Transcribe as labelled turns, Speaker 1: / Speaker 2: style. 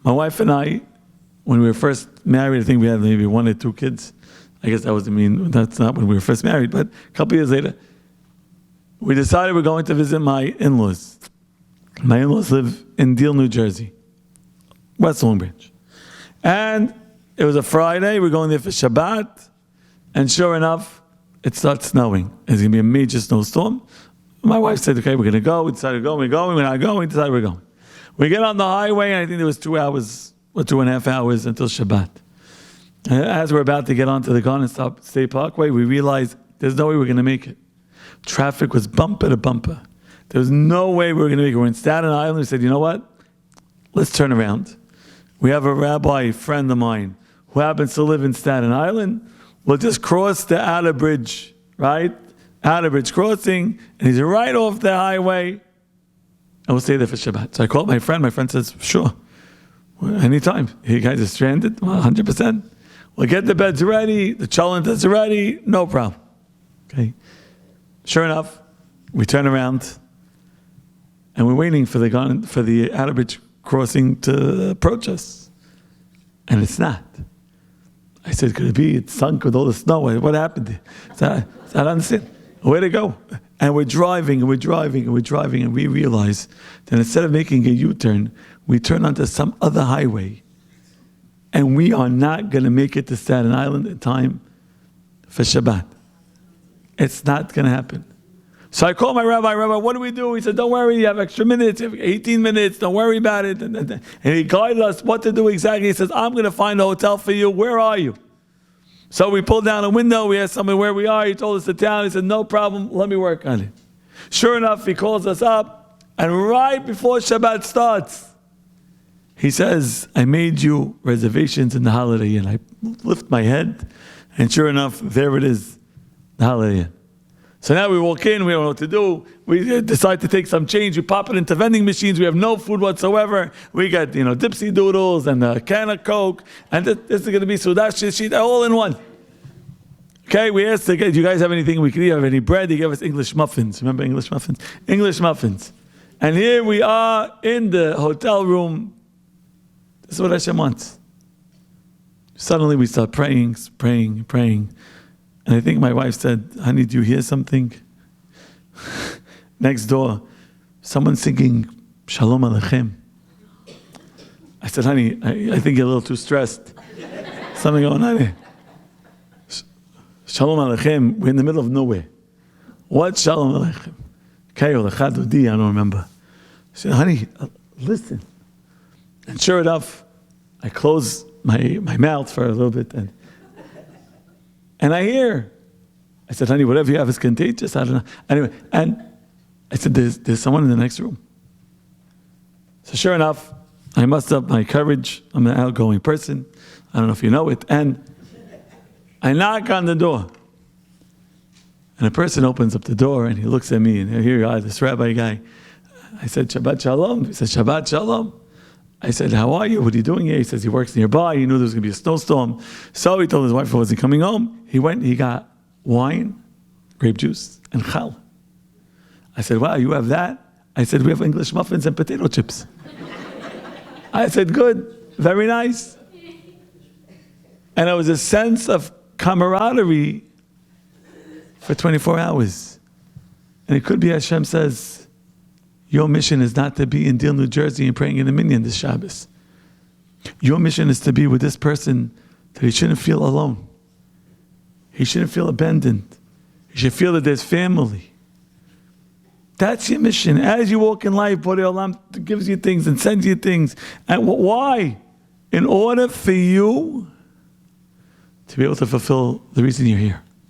Speaker 1: My wife and I, when we were first married, I think we had maybe 1 or 2 kids. I guess that's not when we were first married, but a couple years later, we decided we're going to visit my in-laws. My in-laws live in Deal, New Jersey, West Long Branch. And it was a Friday, we're going there for Shabbat, and sure enough, it starts snowing. There's going to be a major snowstorm. My wife said, okay, we're going to go. We decided to go, we're not going, we decided we're going. We get on the highway, and I think there was 2 hours, or 2.5 hours until Shabbat. And as we're about to get onto the Garden State Parkway, we realized there's no way we're going to make it. Traffic was bumper to bumper. There was no way we were going to make it. We're in Staten Island. We said, you know what? Let's turn around. We have a rabbi friend of mine who happens to live in Staten Island. We'll just cross the outer bridge, right? Outer bridge crossing, and he's right off the highway, and we'll stay there for Shabbat. So I called my friend. My friend says, sure, anytime. You guys are stranded? Well, 100%. We'll get the beds ready, the cholent ready, no problem. Okay. Sure enough, we turn around, and we're waiting for the outer bridge crossing to approach us, and it's not. I said, could it be it's sunk with all the snow? What happened? I don't understand. Where to go? And we're driving, and we realize that instead of making a U-turn, we turn onto some other highway, and we are not going to make it to Staten Island in time for Shabbat. It's not going to happen. So I called my rabbi, what do we do? He said, don't worry, you have extra minutes, you have 18 minutes, don't worry about it. And he guided us what to do exactly. He says, I'm going to find a hotel for you. Where are you? So we pulled down a window, we asked someone where we are. He told us the town. He said, no problem, let me work on it. Sure enough, he calls us up, and right before Shabbat starts, he says, I made you reservations in the Holiday Inn. I lift my head, and sure enough, there it is, the Holiday Inn. So now we walk in, we don't know what to do. We decide to take some change. We pop it into vending machines. We have no food whatsoever. We got, dipsy doodles and a can of Coke. And this is going to be Sudash sheet all in one. Okay, we asked, do you guys have anything we could eat? Have any bread? They gave us English muffins. Remember English muffins? English muffins. And here we are in the hotel room. This is what Hashem wants. Suddenly we start praying. And I think my wife said, honey, do you hear something? Next door, someone's singing Shalom Aleichem. I said, honey, I think you're a little too stressed. Something going on here. Shalom Aleichem, we're in the middle of nowhere. What Shalom Aleichem? Okay, or Lechad Udi, I don't remember. I said, honey, listen. And sure enough, I close my mouth for a little bit, and I hear. I said, honey, whatever you have is contagious. I don't know. Anyway, and I said, there's someone in the next room. So sure enough, I muster up my courage. I'm an outgoing person. I don't know if you know it. And I knock on the door. And a person opens up the door, and he looks at me, and here you are, this rabbi guy. I said, Shabbat Shalom. He said, Shabbat Shalom. I said, how are you? What are you doing here? He says he works nearby. He knew there was going to be a snowstorm. So he told his wife he wasn't coming home. He went, he got wine, grape juice, and chal. I said, wow, you have that? I said, we have English muffins and potato chips. I said, good, very nice. And there was a sense of camaraderie for 24 hours. And it could be Hashem says, your mission is not to be in Deal, New Jersey and praying in the minyan this Shabbos. Your mission is to be with this person that he shouldn't feel alone. He shouldn't feel abandoned. He should feel that there's family. That's your mission. As you walk in life, Borei Olam gives you things and sends you things. And why? In order for you to be able to fulfill the reason you're here.